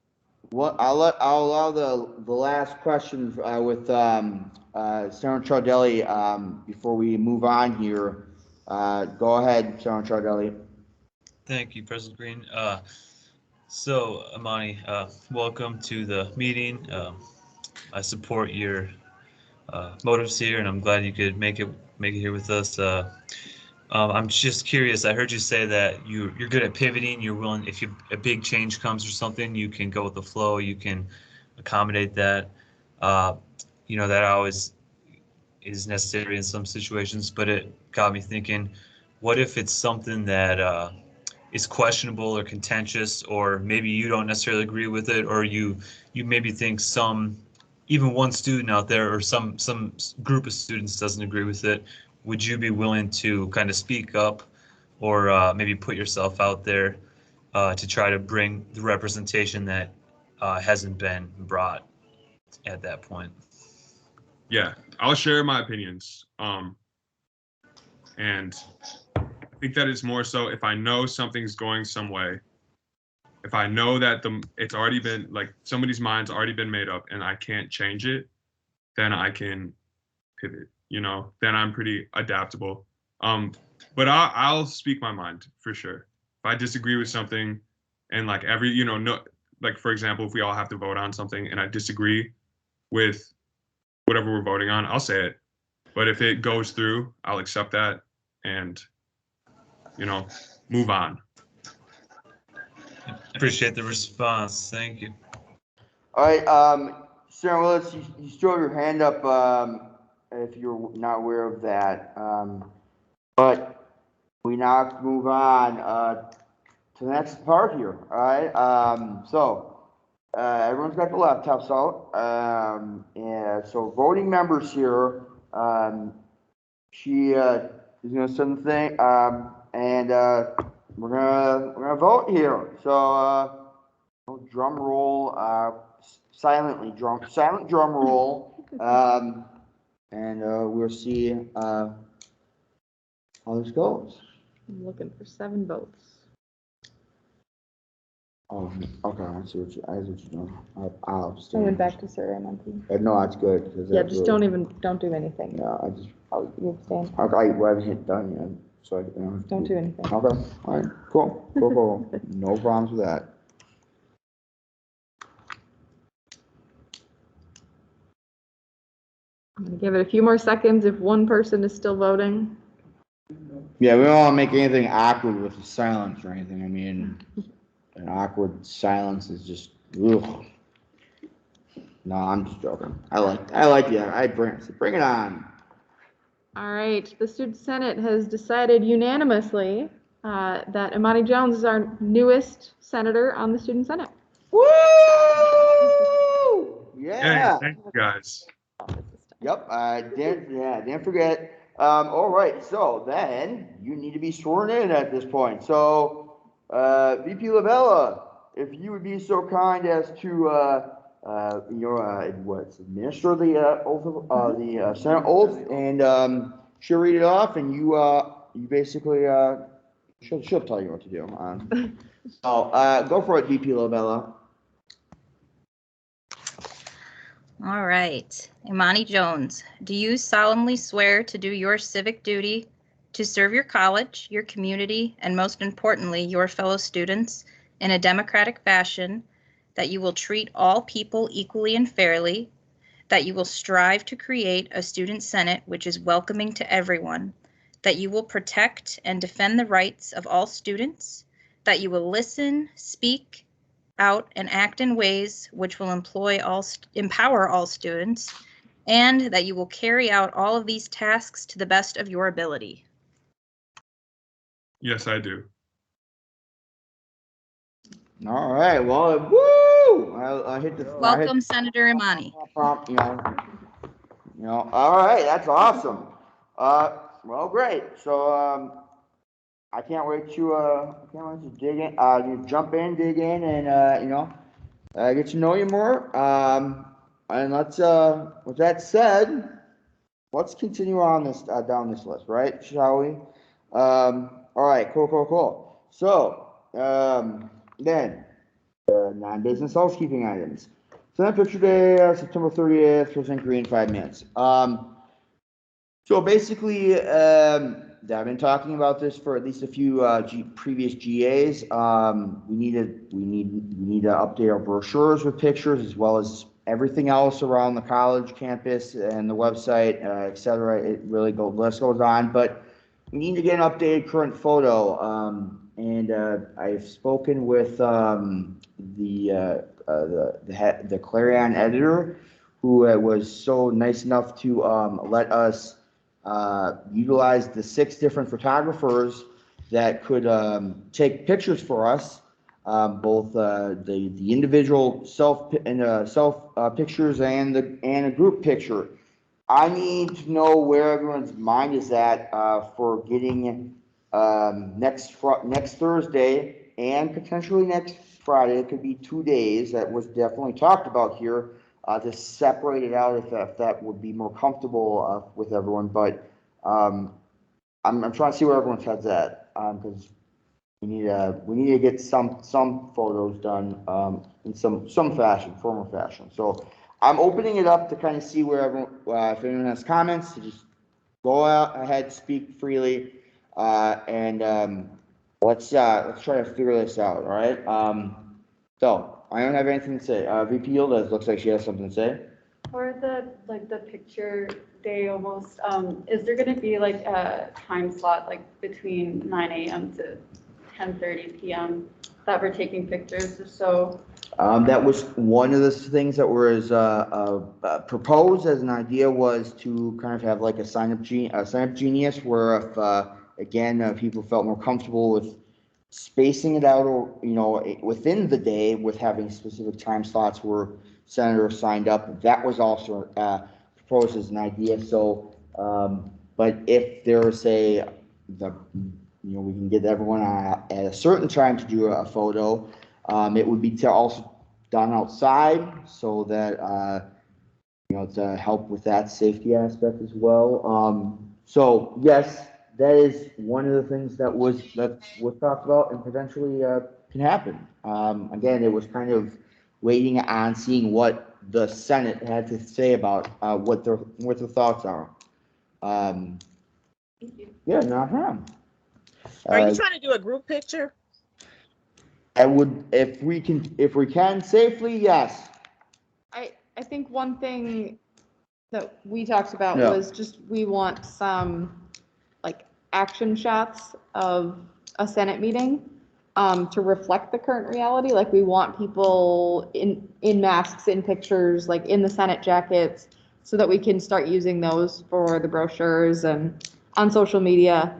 allow the last question with Senator Ciardelli before we move on here. Go ahead, Senator Ciardelli. Thank you, President Green. So, Amani, welcome to the meeting. I support your motives here, and I'm glad you could make it here with us. I'm just curious. I heard you say that you're good at pivoting. You're willing, if a big change comes or something, you can go with the flow. You can accommodate that. That always is necessary in some situations. But it got me thinking: what if it's something that is questionable or contentious, or maybe you don't necessarily agree with it, or you maybe think even one student out there or some group of students doesn't agree with it? Would you be willing to kind of speak up or maybe put yourself out there to try to bring the representation that hasn't been brought at that point. Yeah, I'll share my opinions. And I think that it's more so if I know something's going some way, if I know that it's already been, like, somebody's mind's already been made up and I can't change it, then I can pivot, then I'm pretty adaptable. But I'll speak my mind for sure. If I disagree with something and like like for example, if we all have to vote on something and I disagree with whatever we're voting on, I'll say it. But if it goes through, I'll accept that and, move on. Appreciate the response. Thank you. All right, Sarah Willis, you still have your hand up, if you're not aware of that. But we now have to move on, to the next part here, all right? So, everyone's got the laptops out. And so voting members here, she, is gonna send the thing, and, we're gonna vote here. So, drum roll, silent drum roll, and we'll see how this goes. I'm looking for 7 votes. Oh, okay, I see what you're doing. I'll I abstain. went back to Sarah Monty. No, that's good. 'Cause Yeah, that's just really- don't do anything. Yeah, I just, You abstain. okay, well, I haven't hit done yet, so I, Don't do anything. Okay, all right, cool. No problems with that. I'm gonna give it a few more seconds if one person is still voting. Yeah, we don't want to make anything awkward with the silence or anything. I mean, an awkward silence is just, ugh. No, I'm just joking. I like bring it on. All right, the Student Senate has decided unanimously that Imani Jones is our newest senator on the Student Senate. Woo! Hey, Yeah. thank you guys. Yep, didn't forget. All right, so then you need to be sworn in at this point. So, VP Lavella, if you would be so kind as to, administer the oath of the Senate oath, and she'll read it off, and you basically she'll tell you what to do. Go for it, VP Lavella. All right. Imani Jones, do you solemnly swear to do your civic duty to serve your college, your community, and most importantly, your fellow students in a democratic fashion, that you will treat all people equally and fairly, that you will strive to create a student senate which is welcoming to everyone, that you will protect and defend the rights of all students, that you will listen, speak out, and act in ways which will empower all students, and that you will carry out all of these tasks to the best of your ability? Yes, I do. All right, well, woo! I hit the. Welcome, Senator Imani. All right, that's awesome. Well, great. So, I can't wait to dig in, you jump in, dig in, and get to know you more. And let's, with that said, let's continue on this down this list, right? Shall we? All right, cool. So, then, non-business housekeeping items. Senate Picture Day, September 30th, President Green, 5 minutes. So basically, I've been talking about this for at least a few previous GAs. We need to update our brochures with pictures, as well as everything else around the college campus and the website, et cetera. It really list goes on, but we need to get an updated current photo. And I've spoken with the Clarion editor, who was so nice enough to let us utilize the 6 different photographers that could take pictures for us, both the individual self pictures and a group picture. I need to know where everyone's mind is at for getting next Thursday and potentially next Friday, it could be 2 days, that was definitely talked about here, to separate it out if that would be more comfortable, with everyone, but, I'm trying to see where everyone's head's at, because we need to get some photos done, in some fashion, formal fashion. So I'm opening it up to kind of see where everyone, if anyone has comments, to just go out ahead, speak freely, and let's try to figure this out, all right? So I don't have anything to say. VP Hilda looks like she has something to say. For the picture day almost, is there gonna be like a time slot, like between 9 AM to 10:30 PM that we're taking pictures, just so? That was one of the things that was proposed as an idea, was to kind of have like a sign up genius, where if again people felt more comfortable with spacing it out, or within the day, with having specific time slots where senators signed up. That was also proposed as an idea. So, but if there's we can get everyone at a certain time to do a photo, it would be also done outside, so that to help with that safety aspect as well. So yes, that is one of the things that was talked about and potentially can happen. Again, it was kind of waiting on seeing what the Senate had to say about what their thoughts are. Yeah, not him. Are you trying to do a group picture? I would, if we can safely, yes. I think one thing that we talked about Yeah. was just, we want some like action shots of a Senate meeting, to reflect the current reality. Like, we want people in masks, in pictures, like in the Senate jackets, so that we can start using those for the brochures and on social media.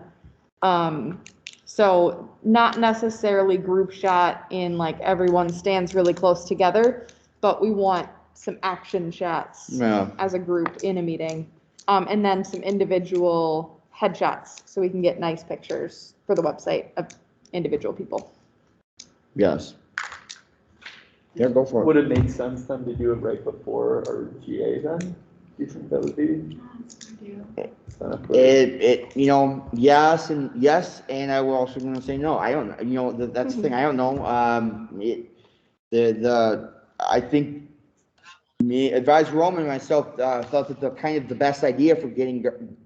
So not necessarily group shot in like everyone stands really close together, but we want some action shots Yeah. as a group in a meeting. And then some individual headshots, so we can get nice pictures for the website of individual people. Yes. Yeah, go for it. Would it make sense then to do it right before our GA then? Do you think that would be? Yes, and I will also gonna say no. I don't, that's the thing, I don't know. I think Advisor Roman and myself, thought that the best idea for getting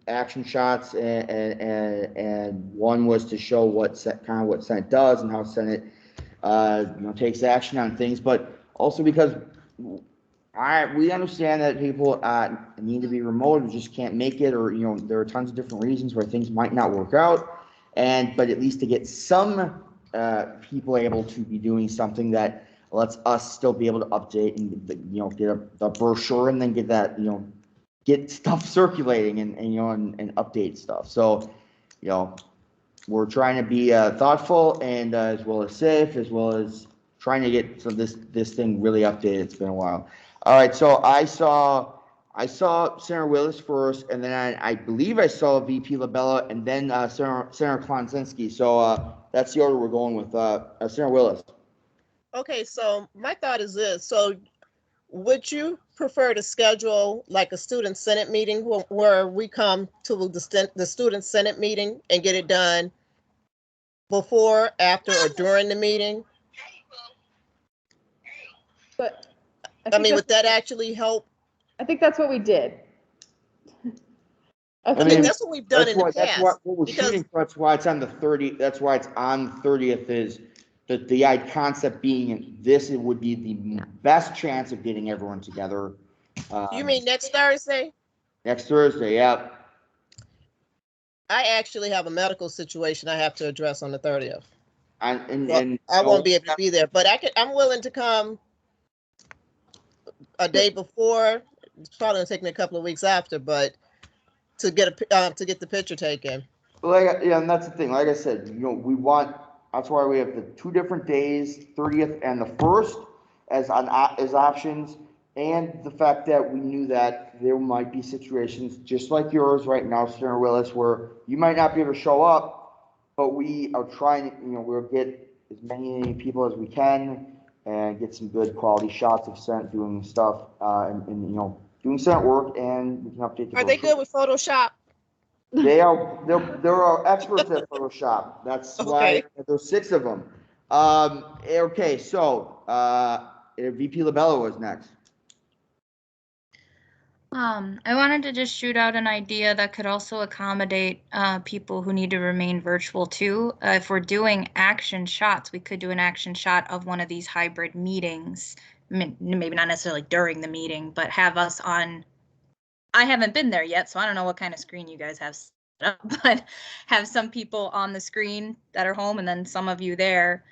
action shots and one was to show what Senate does and how Senate, takes action on things, but also because we understand that people need to be remote and just can't make it, or there are tons of different reasons why things might not work out, but at least to get some people able to be doing something that lets us still be able to update and get a brochure, and then get that get stuff circulating and update stuff. So we're trying to be thoughtful and as well as safe, as well as trying to get this thing really updated. It's been a while. All right, so I saw Senator Willis first, and then I believe I saw VP LaBella, and then Senator Klonzinski. So that's the order we're going with. Senator Willis. Okay, so my thought is this. So would you prefer to schedule like a student senate meeting where we come to the student senate meeting and get it done before, after, or during the meeting? But I mean, would that actually help? I think that's what we did. I mean, that's what we've done in the past. That's what we're shooting for. That's why it's on the 30th. That's why it's on the 30th, is that the concept being this, it would be the best chance of getting everyone together. You mean next Thursday? Next Thursday, yeah. I actually have a medical situation I have to address on the 30th. And I won't be able to be there, but I'm willing to come a day before. It's probably gonna take me a couple of weeks after, but to get the picture taken. And that's the thing. Like I said, that's why we have the 2 different days, 30th and the 1st, as options, and the fact that we knew that there might be situations just like yours right now, Senator Willis, where you might not be able to show up, but we are trying to, we'll get as many people as we can and get some good quality shots of Senate doing stuff, and doing Senate work, and we can update the. Are they good with Photoshop? They're experts at Photoshop. That's why Okay. there's 6 of them. Okay, so, VP LaBella was next. I wanted to just shoot out an idea that could also accommodate people who need to remain virtual too. If we're doing action shots, we could do an action shot of one of these hybrid meetings. Maybe not necessarily during the meeting, but have us on. I haven't been there yet, so I don't know what kind of screen you guys have set up, but have some people on the screen that are home and then some of you there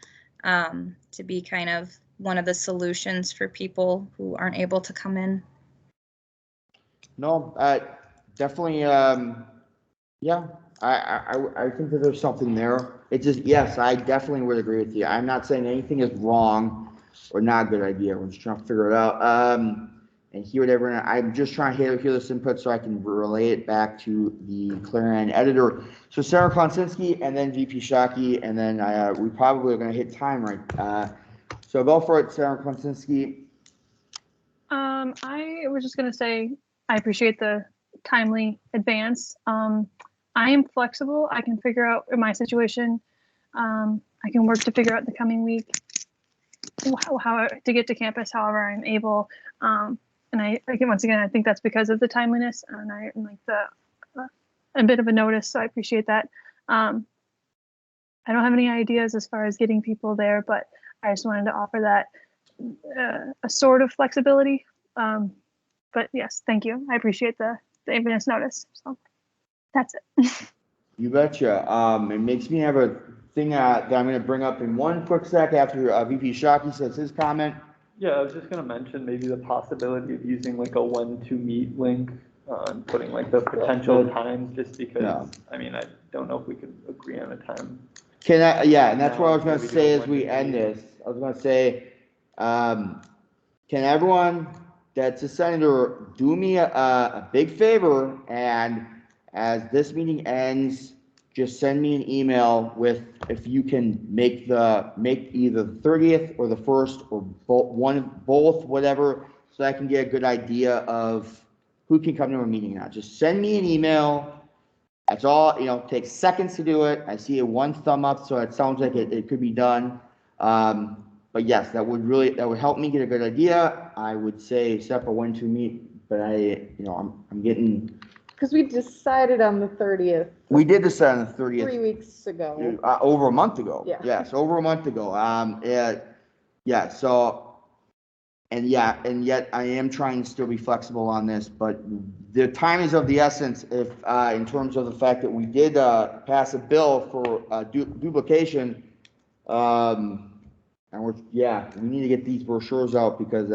to be kind of one of the solutions for people who aren't able to come in. No, definitely, yeah, I think that there's something there. It's just, yes, I definitely would agree with you. I'm not saying anything is wrong or not a good idea. We're just trying to figure it out, and hear what everyone, I'm just trying to hear this input so I can relay it back to the Clarion editor. So Sarah Konsinski and then VP Shockey, and then we probably are going to hit time, right? So go for it, Sarah Konsinski. I was just going to say, I appreciate the timely advance. I am flexible. I can figure out in my situation. I can work to figure out the coming week how to get to campus however I'm able. And once again, I think that's because of the timeliness, and I like a bit of a notice, so I appreciate that. I don't have any ideas as far as getting people there, but I just wanted to offer that a sort of flexibility. But yes, thank you. I appreciate the advance notice. So that's it. You betcha. It makes me have a thing that I'm going to bring up in one quick sec after VP Shockey says his comment. Yeah, I was just gonna mention maybe the possibility of using like a when-to-meet link and putting like the potential times, just because, No. I mean, I don't know if we could agree on a time. Yeah, and that's what I was going to Maybe say do a as we end when-to-meet. this. I was going to say, can everyone that's a senator do me a big favor, and as this meeting ends, just send me an email with if you can make either the 30th or the 1st or both, whatever, so I can get a good idea of who can come to a meeting now. Just send me an email. That's all, takes seconds to do it. I see a 1 thumb up, so it sounds like it could be done. But yes, that would help me get a good idea. I would say set up a when-to-meet, but I'm getting. Because we decided on the 30th. We did decide on the 30th. 3 weeks ago. Over a month ago. Yeah. Yes, over a month ago. Yeah, so, and yet I am trying to still be flexible on this, but the time is of the essence if, in terms of the fact that we did, pass a bill for, duplication, and we need to get these brochures out because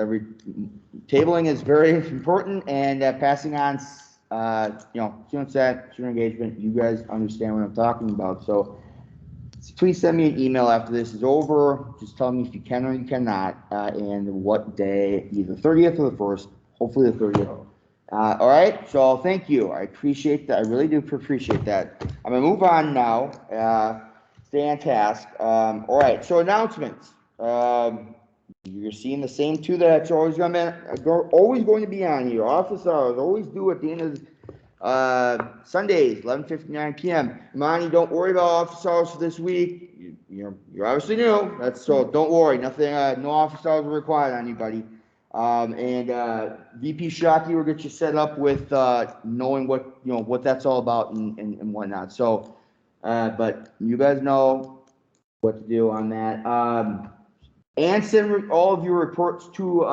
tabling is very important, and passing on, student set, student engagement, you guys understand what I'm talking about. So please send me an email after this is over. Just tell me if you can or you cannot, and what day, either 30th or the 1st, hopefully the 30th. All right, so thank you. I appreciate that. I really do appreciate that. I'm gonna move on now. Stay on task. All right, so announcements. You're seeing the same 2 that's always going to be on here. Office hours, always do at the end of Sundays, 11:59 p.m. Monty, don't worry about office hours for this week. You're obviously new. So don't worry. Nothing. No office hours are required on anybody. And VP Shockey will get you set up with knowing what that's all about and whatnot. So, but you guys know what to do on that. And send all of your reports to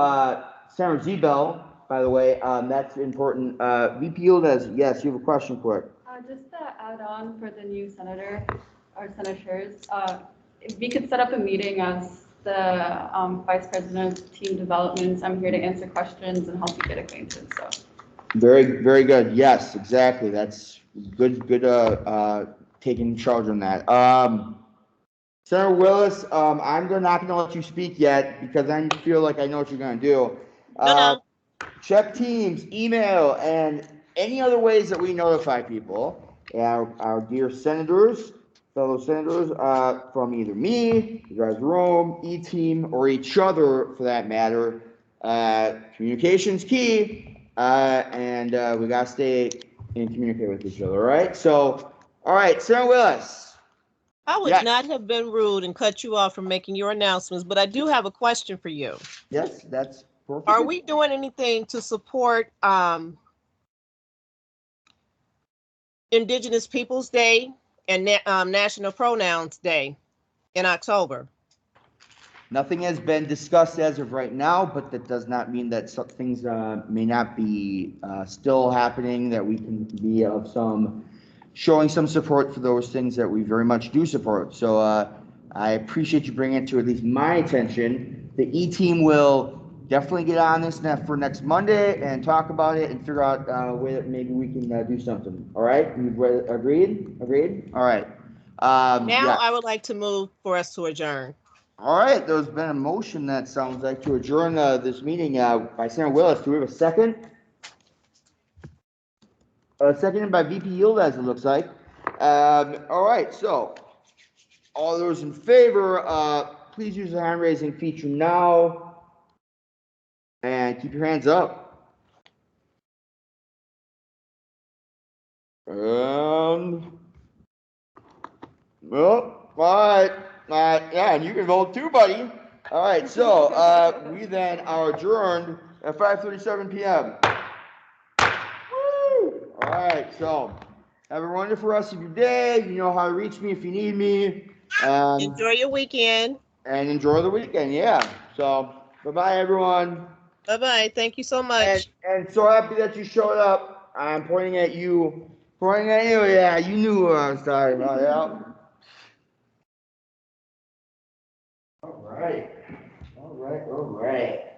Senator Zebel, by the way. That's important. VP Yildiz, yes, you have a question for it. Just to add on for the new senator or senators, if we could set up a meeting as the vice president of team development, I'm here to answer questions and help you get acquainted. So. Very, very good. Yes, exactly. That's good. Taking charge on that. Senator Willis, I'm not going to let you speak yet because I feel like I know what you're going to do. No. Check Teams, email, and any other ways that we notify people. Our dear senators, fellow senators, from either me, you guys Rome, E-Team, or each other for that matter. Communication's key, and we gotta stay and communicate with each other, all right? So, all right, Senator Willis. I would Yes. not have been rude and cut you off from making your announcements, but I do have a question for you. Yes, that's perfect. Are we doing anything to support Indigenous Peoples Day and National Pronouns Day in October? Nothing has been discussed as of right now, but that does not mean that some things may not be still happening, that we can be of some, showing some support for those things that we very much do support. So I appreciate you bringing it to at least my attention. The E-Team will definitely get on this for next Monday and talk about it and figure out a way that maybe we can do something. All right? You've agreed? Agreed? All right. Now Yeah. I would like to move for us to adjourn. All right, there's been a motion that sounds like to adjourn this meeting by Senator Willis. Do we have a second? Seconded by VP Yildiz, it looks like. All right, so all those in favor, please use the hand raising feature now and keep your hands up. Well, all right. Yeah, and you can vote too, buddy. All right, so we then are adjourned at 5:37 p.m. Woo! All right, so have a wonderful rest of your day. You know how to reach me if you need me. Enjoy your weekend. And enjoy the weekend, yeah. So bye-bye, everyone. Bye-bye. Thank you so much. And so happy that you showed up. I'm pointing at you. Pointing at you, yeah, you knew what I was talking about, yeah. All right.